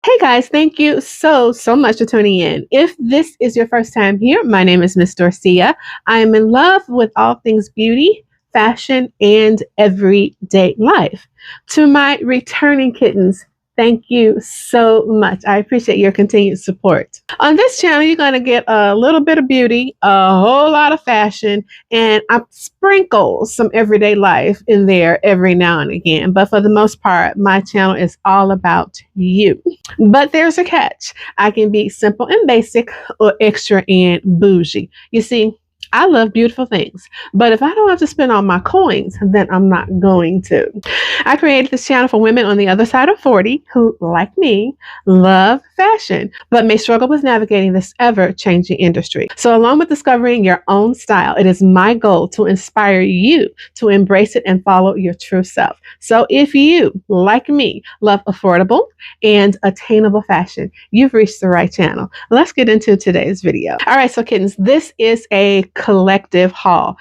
Hey guys, thank you so much for tuning in. If this is your first time here, my name is MsDorciah. I am in love with all things beauty, fashion, and everyday life. To my returning kittens, thank you so much. I appreciate your continued support. On this channel, you're going to get a little bit of beauty, a whole lot of fashion, and I sprinkle some everyday life in there every now and again. But for the most part, my channel is all about you. But there's a catch. I can be simple and basic or extra and bougie. You see, I love beautiful things, but if I don't have to spend all my coins, then I'm not going to. I created this channel for women on the other side of 40 who, like me, love fashion, but may struggle with navigating this ever-changing industry. So along with discovering your own style, it is my goal to inspire you to embrace it and follow your true self. So if you, like me, love affordable and attainable fashion, you've reached the right channel. Let's get into today's video. All right, so kittens, this is a collective haul.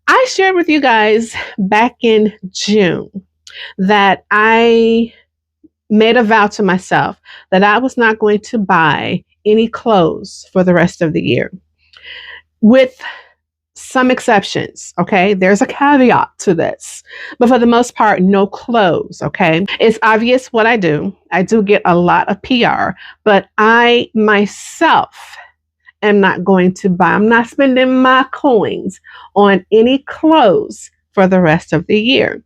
I shared with you guys back in June that I made a vow to myself that I was not going to buy any clothes for the rest of the year, with some exceptions. Okay, there's a caveat to this, but for the most part, no clothes. Okay, it's obvious what I do. I do get a lot of PR, but I myself am not going to buy. I'm not spending my coins on any clothes for the rest of the year.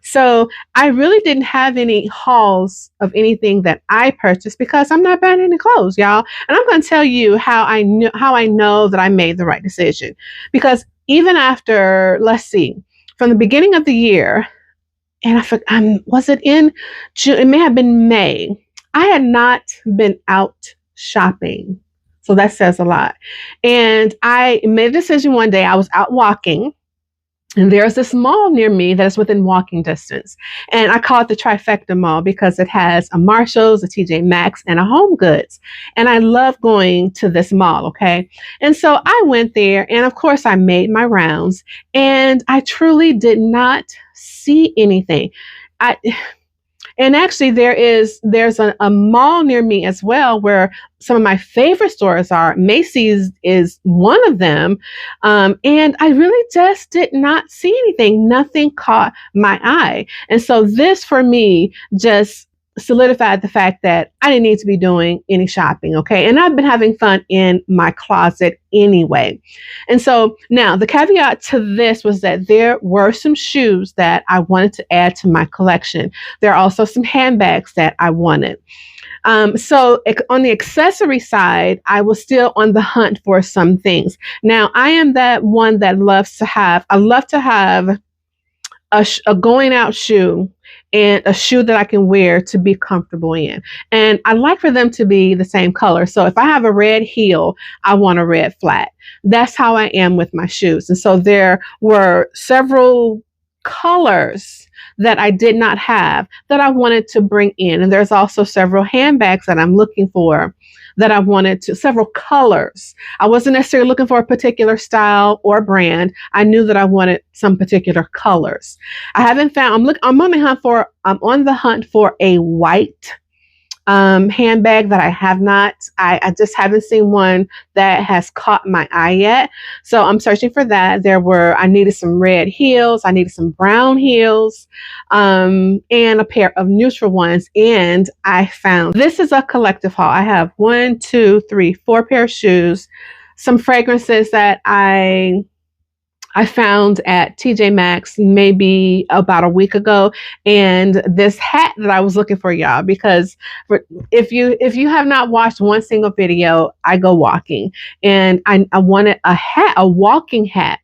So I really didn't have any hauls of anything that I purchased because I'm not buying any clothes, y'all. And I'm going to tell you how I know that I made the right decision. Because even after, let's see, from the beginning of the year, and was it in June? It may have been May. I had not been out shopping. So that says a lot. And I made a decision one day. I was out walking, and there's this mall near me that is within walking distance. And I call it the Trifecta Mall because it has a Marshall's, a TJ Maxx, and a Home Goods. And I love going to this mall, okay? And so I went there, and of course I made my rounds, and I truly did not see anything. And actually, there's a mall near me as well where some of my favorite stores are. Macy's is one of them. And I really just did not see anything. Nothing caught my eye. And so this for me just solidified the fact that I didn't need to be doing any shopping. Okay. And I've been having fun in my closet anyway. And so now the caveat to this was that there were some shoes that I wanted to add to my collection. There are also some handbags that I wanted. So on the accessory side, I was still on the hunt for some things. Now I am that one that I love to have a going out shoe and a shoe that I can wear to be comfortable in. And I like for them to be the same color. So if I have a red heel, I want a red flat. That's how I am with my shoes. And so there were several colors that I did not have that I wanted to bring in. And there's also several handbags that I'm looking for that I wanted to, several colors. I wasn't necessarily looking for a particular style or brand. I knew that I wanted some particular colors. I haven't found, I'm on the hunt for a white handbag that I have not. I just haven't seen one that has caught my eye yet. So I'm searching for that. I needed some red heels. I needed some brown heels, and a pair of neutral ones. And I found, this is a collective haul. I have 4 pair of shoes, some fragrances that I found at TJ Maxx maybe about a week ago, and this hat that I was looking for, y'all, because if you have not watched one single video, I go walking, and I wanted a walking hat.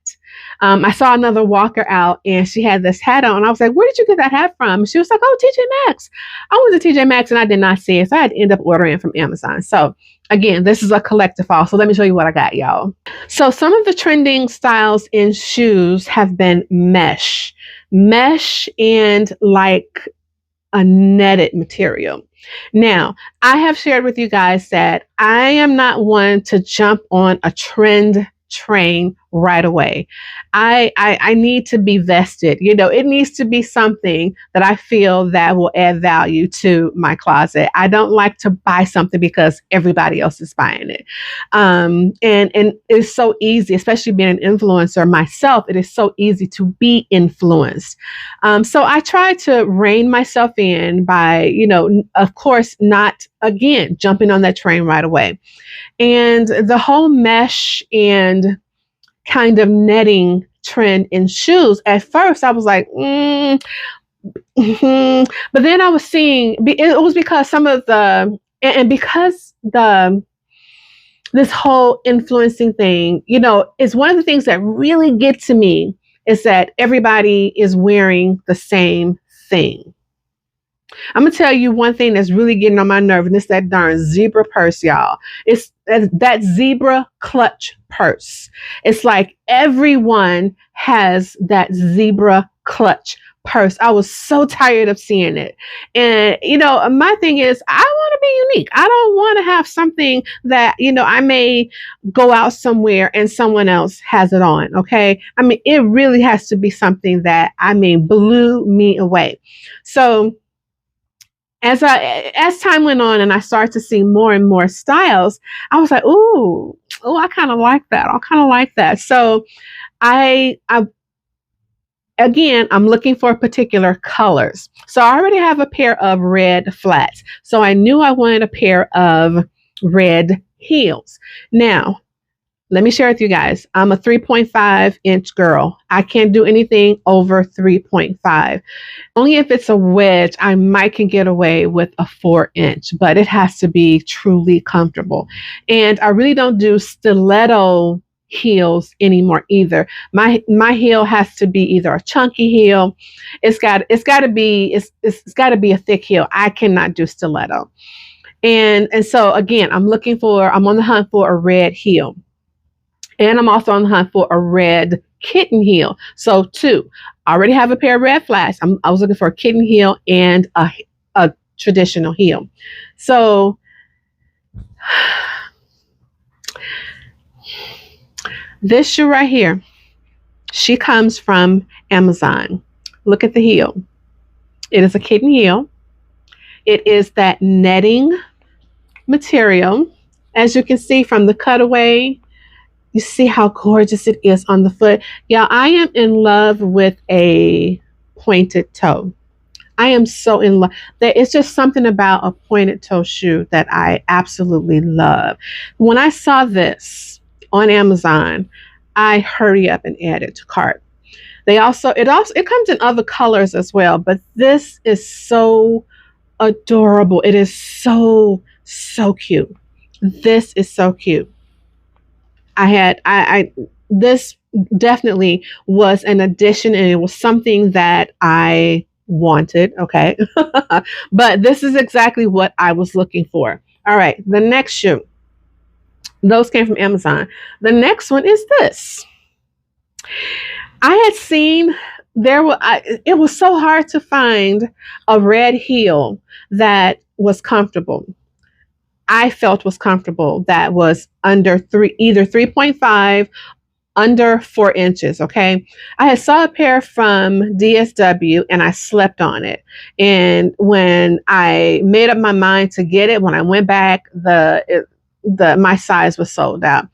I saw another walker out, and she had this hat on. I was like, where did you get that hat from? And she was like, oh, TJ Maxx. I went to TJ Maxx, and I did not see it, so I had to end up ordering from Amazon. So again, this is a collective haul. So let me show you what I got, y'all. So some of the trending styles in shoes have been mesh and like a netted material. Now, I have shared with you guys that I am not one to jump on a trend train right away. I need to be vested. It needs to be something that I feel that will add value to my closet. I don't like to buy something because everybody else is buying it. And it's so easy, especially being an influencer myself, it is so easy to be influenced. So I try to rein myself in by, of course, not again jumping on that train right away. And the whole mesh and kind of netting trend in shoes, at first I was like, but then I was seeing it was because some of the and because this whole influencing thing, is one of the things that really get to me is that everybody is wearing the same thing. I'm gonna tell you one thing that's really getting on my nerve, and it's that darn zebra purse, y'all. It's that zebra clutch purse. It's like everyone has that zebra clutch purse. I was so tired of seeing it. And, my thing is, I want to be unique. I don't want to have something that, I may go out somewhere and someone else has it on. Okay. I mean, it really has to be something that, blew me away. So, as time went on and I started to see more and more styles, I was like, I kind of like that. I kind of like that. So again, I'm looking for particular colors. So I already have a pair of red flats. So I knew I wanted a pair of red heels. Now, let me share with you guys. I'm a 3.5 inch girl. I can't do anything over 3.5. Only if it's a wedge, I might can get away with a 4-inch, but it has to be truly comfortable. And I really don't do stiletto heels anymore either. My heel has to be either a chunky heel. It's got to be a thick heel. I cannot do stiletto. And so again, I'm on the hunt for a red heel. And I'm also on the hunt for a red kitten heel. So 2. I already have a pair of red flats. I was looking for a kitten heel and a traditional heel. So this shoe right here, she comes from Amazon. Look at the heel. It is a kitten heel. It is that netting material. As you can see from the cutaway, you see how gorgeous it is on the foot. Yeah, I am in love with a pointed toe. I am so in love. There is just something about a pointed toe shoe that I absolutely love. When I saw this on Amazon, I hurry up and add it to cart. It comes in other colors as well, but this is so adorable. It is so cute. This is so cute. This definitely was an addition, and it was something that I wanted. Okay. But this is exactly what I was looking for. All right. The next shoe, those came from Amazon. The next one is this. I had seen it was so hard to find a red heel that was comfortable. I felt was comfortable, that was under either 3.5, under 4 inches. Okay. I had saw a pair from DSW and I slept on it. And when I made up my mind to get it, when I went back, my size was sold out.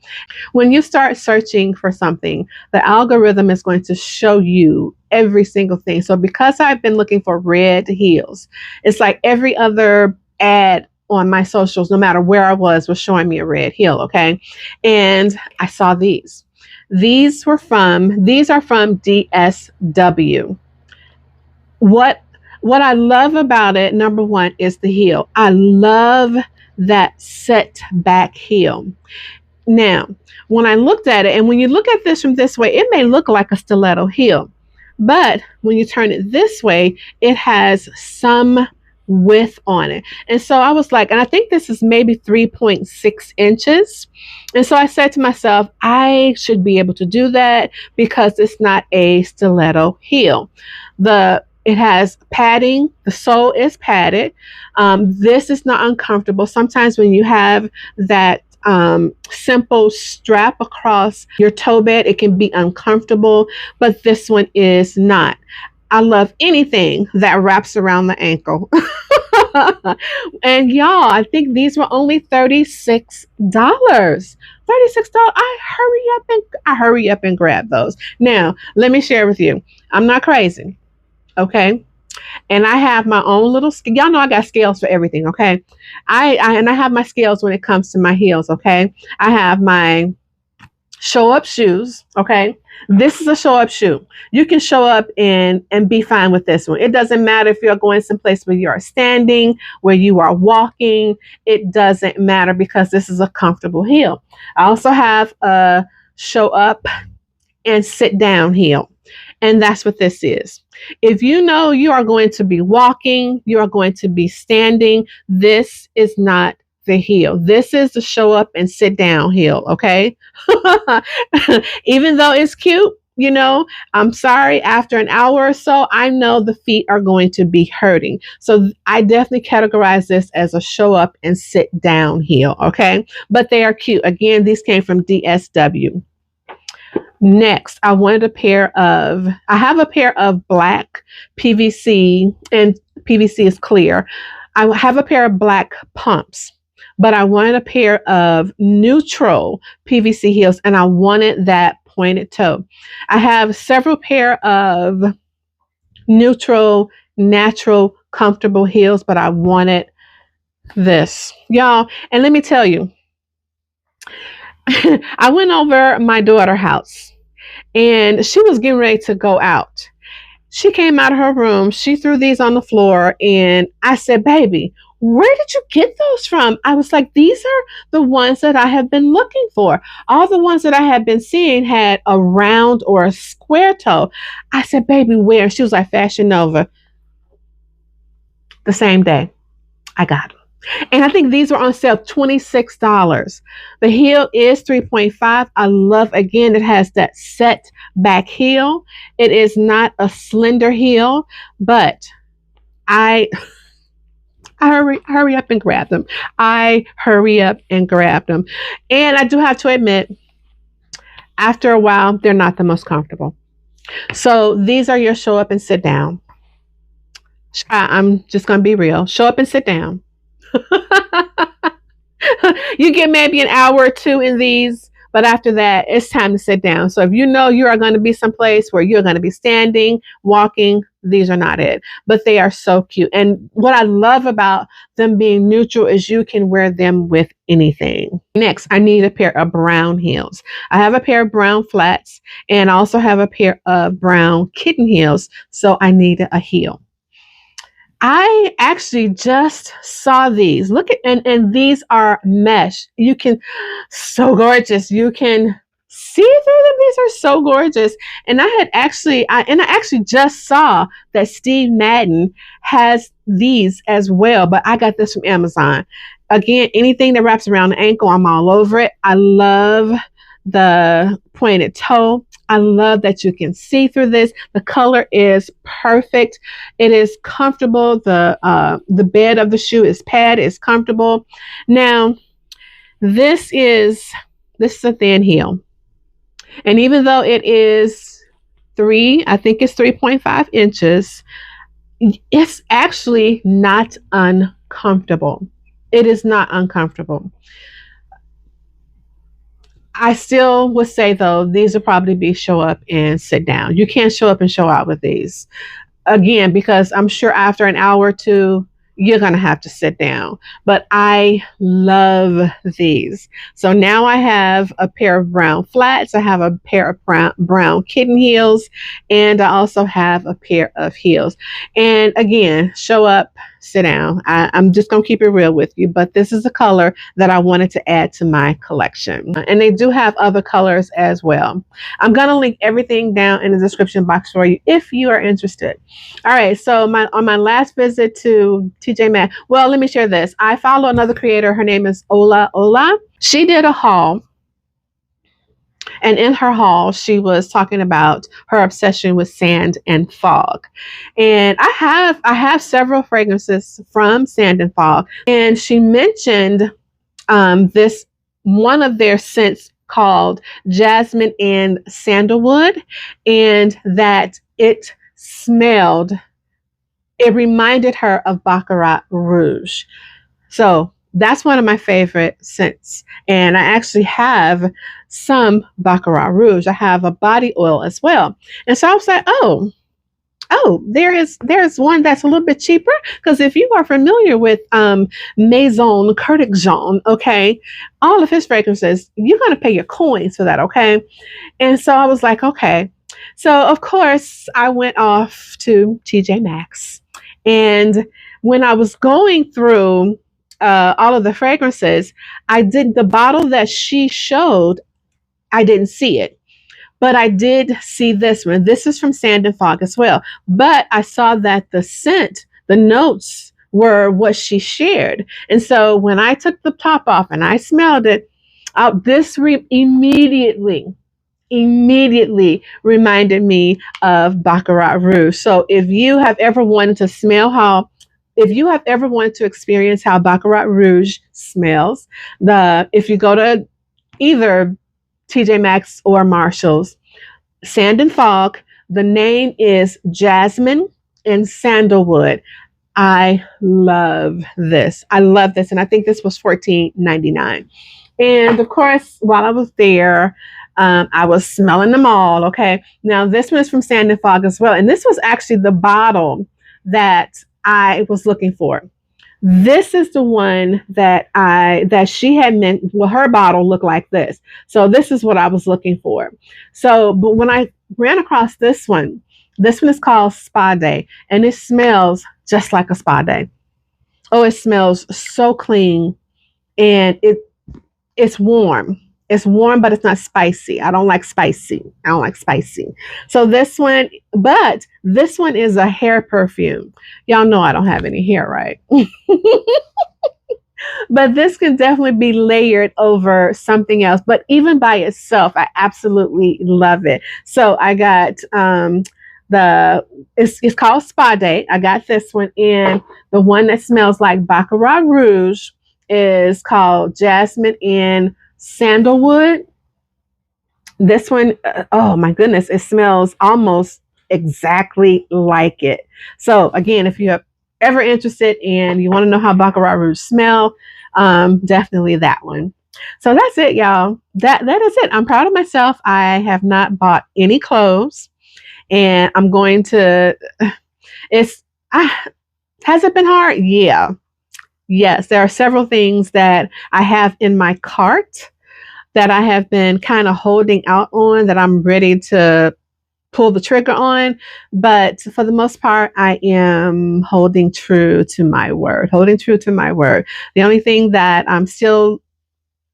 When you start searching for something, the algorithm is going to show you every single thing. So because I've been looking for red heels, it's like every other ad on my socials, no matter where I was showing me a red heel. Okay. And I saw these. These are from DSW. What I love about it, number one, is the heel. I love that set back heel. Now, when I looked at it, and when you look at this from this way, it may look like a stiletto heel, but when you turn it this way, it has some width on it. And so I was like, and I think this is maybe 3.6 inches. And so I said to myself, I should be able to do that because it's not a stiletto heel. It has padding. The sole is padded. This is not uncomfortable. Sometimes when you have that simple strap across your toe bed. It can be uncomfortable, but this one is not. I love anything that wraps around the ankle. And y'all, I think these were only $36. $36. I hurry up and grab those. Now, let me share with you. I'm not crazy, okay? And I have my own little, y'all know I got scales for everything, okay? I have my scales when it comes to my heels, okay? I have my show up shoes, okay? This is a show up shoe. You can show up and be fine with this one. It doesn't matter if you're going someplace where you are standing, where you are walking. It doesn't matter because this is a comfortable heel. I also have a show up and sit down heel. And that's what this is. If you know you are going to be walking, you are going to be standing, this is not the heel. This is the show up and sit down heel, okay? Even though it's cute, you know, I'm sorry, after an hour or so, I know the feet are going to be hurting. So I definitely categorize this as a show up and sit down heel, okay? But they are cute. Again, these came from DSW. Next, I have a pair of black PVC, and PVC is clear. I have a pair of black pumps, but I wanted a pair of neutral PVC heels, and I wanted that pointed toe. I have several pair of neutral, natural, comfortable heels, but I wanted this, y'all. And let me tell you, I went over my daughter's house and she was getting ready to go out. She came out of her room. She threw these on the floor and I said, baby, where did you get those from? I was like, these are the ones that I have been looking for. All the ones that I had been seeing had a round or a square toe. I said, baby, where? She was like, Fashion Nova. The same day, I got them. And I think these were on sale, $26. The heel is 3.5. I love, again, it has that set back heel. It is not a slender heel, but I hurry up and grab them. I hurry up and grab them. And I do have to admit, after a while, they're not the most comfortable. So these are your show up and sit down. I'm just going to be real. Show up and sit down. You get maybe an hour or two in these, but after that, it's time to sit down. So if you know you are going to be someplace where you're going to be standing, walking, these are not it. But they are so cute. And what I love about them being neutral is you can wear them with anything. Next, I need a pair of brown heels. I have a pair of brown flats and I also have a pair of brown kitten heels. So I needed a heel. I actually just saw these. Look at, and these are mesh. You can, so gorgeous. You can see through them. These are so gorgeous. And I actually just saw that Steve Madden has these as well, but I got this from Amazon. Again, anything that wraps around the ankle, I'm all over it. I love the pointed toe. I love that you can see through this. The color is perfect. It is comfortable. The bed of the shoe is padded. It's comfortable. Now, this is a thin heel. And even though it is I think it's 3.5 inches, it's actually not uncomfortable. It is not uncomfortable. I still would say, though, these will probably be show up and sit down. You can't show up and show out with these. Again, because I'm sure after an hour or two, you're going to have to sit down. But I love these. So now I have a pair of brown flats. I have a pair of brown kitten heels. And I also have a pair of heels. And again, show up, sit down. I'm just going to keep it real with you. But this is a color that I wanted to add to my collection. And they do have other colors as well. I'm going to link everything down in the description box for you if you are interested. All right. So on my last visit to TJ Maxx, well, let me share this. I follow another creator. Her name is Ola. She did a haul. And in her haul, she was talking about her obsession with sand and fog. And I have several fragrances from Sand and Fog. And she mentioned this one of their scents called Jasmine and Sandalwood, and that it reminded her of Baccarat Rouge. So that's one of my favorite scents. And I actually have some Baccarat Rouge. I have a body oil as well. And so I was like, there's one that's a little bit cheaper. Because if you are familiar with Maison Curtis Jean, okay, all of his fragrances, you're going to pay your coins for that, okay? And so I was like, okay. So of course I went off to TJ Maxx. And when I was going through all of the fragrances, I did the bottle that she showed. I didn't see it, but I did see this one. This is from Sand and Fog as well. But I saw that the scent, the notes were what she shared. And so when I took the top off and I smelled it, this immediately reminded me of Baccarat Rouge. So if you have ever wanted to experience how Baccarat Rouge smells, if you go to either TJ Maxx or Marshall's, Sand and Fog, the name is Jasmine and Sandalwood. I love this. And I think this was $14.99. And of course, while I was there, I was smelling them all. Okay. Now this one is from Sand and Fog as well. And this was actually the bottle that I was looking for. This is the one that she had meant. Well, her bottle looked like this. So this is what I was looking for. So, but when I ran across this one is called Spa Day, and it smells just like a spa day. Oh, it smells so clean, and it's warm. It's warm, but it's not spicy. I don't like spicy. So this one is a hair perfume. Y'all know I don't have any hair, right? But this can definitely be layered over something else. But even by itself, I absolutely love it. So I got it's called Spa Day. I got this one, and the one that smells like Baccarat Rouge is called Jasmine and Sandalwood. This one, oh my goodness, it smells almost exactly like it. So again, if you're ever interested and you want to know how Baccarat Rouge smell, definitely that one. So that's it, y'all. That is it. I'm proud of myself. I have not bought any clothes, and I'm going to. Has it been hard? Yeah. Yes, there are several things that I have in my cart that I have been kind of holding out on, that I'm ready to pull the trigger on. But for the most part, I am holding true to my word. The only thing that I'm still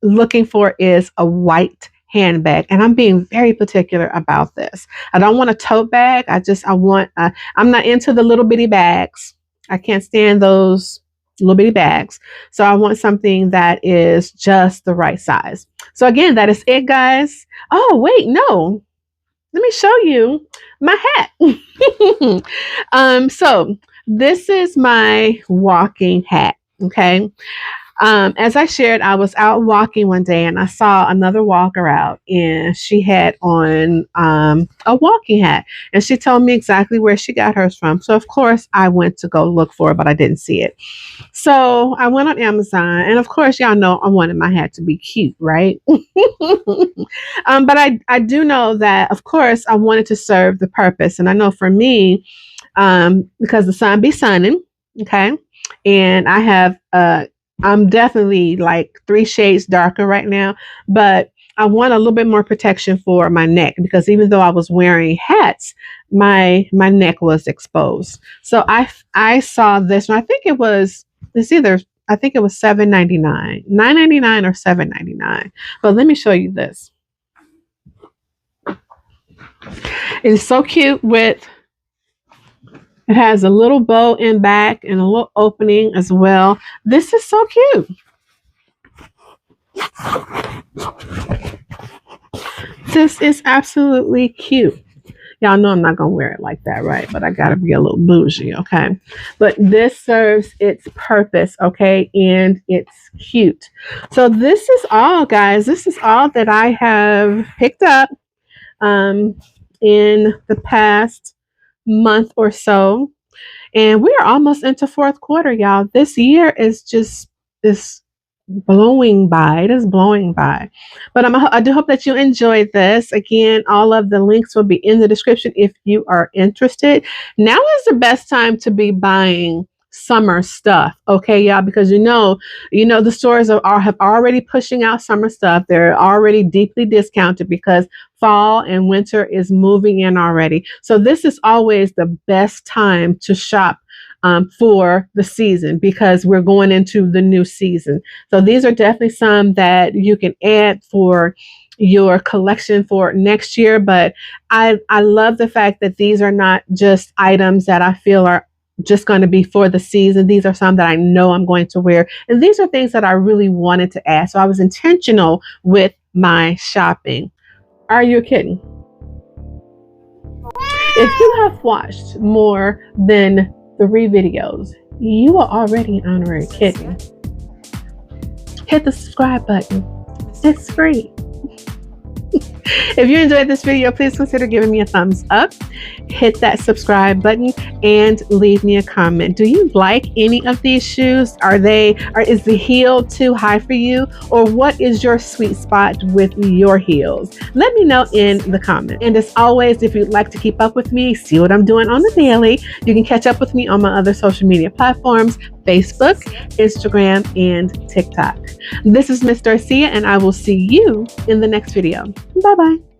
looking for is a white handbag. And I'm being very particular about this. I don't want a tote bag. I'm not into the little bitty bags. I can't stand those little bitty bags. So I want something that is just the right size. So again, that is it, guys. Oh, wait, no. Let me show you my hat. So this is my walking hat. Okay. As I shared, I was out walking one day and I saw another walker out, and she had on a walking hat, and she told me exactly where she got hers from. So of course I went to go look for it, but I didn't see it. So I went on Amazon, and of course, y'all know I wanted my hat to be cute, right? But I do know that, of course, I wanted to serve the purpose. And I know for me, because the sun be sunning, okay, and I'm definitely like 3 shades darker right now, but I want a little bit more protection for my neck, because even though I was wearing hats, my neck was exposed. So I saw this one. I think it was $7.99, $9.99 or $7.99. But let me show you this. It's so cute. It has a little bow in back and a little opening as well. This is so cute. This is absolutely cute. Y'all know I'm not going to wear it like that, right? But I got to be a little bougie, okay? But this serves its purpose, okay? And it's cute. So this is all, guys. This is all that I have picked up in the past month or so. And we are almost into fourth quarter, y'all. This year is just this blowing by. It is blowing by. But I do hope that you enjoyed this. Again, all of the links will be in the description if you are interested. Now is the best time to be buying summer stuff, okay, y'all, because you know the stores have already pushing out summer stuff. They're already deeply discounted because fall and winter is moving in already. So this is always the best time to shop for the season because we're going into the new season. So these are definitely some that you can add for your collection for next year. But I love the fact that these are not just items that I feel are just going to be for the season. These are some that I know I'm going to wear. And these are things that I really wanted to add. So I was intentional with my shopping. Are you a kitten? If you have watched more than 3 videos, you are already an honorary kitten. Hit the subscribe button. It's free. If you enjoyed this video, please consider giving me a thumbs up, hit that subscribe button, and leave me a comment. Do you like any of these shoes? Is the heel too high for you? Or what is your sweet spot with your heels? Let me know in the comments. And as always, if you'd like to keep up with me, see what I'm doing on the daily, you can catch up with me on my other social media platforms, Facebook, Instagram, and TikTok. This is MsDorciah, and I will see you in the next video. Bye-bye.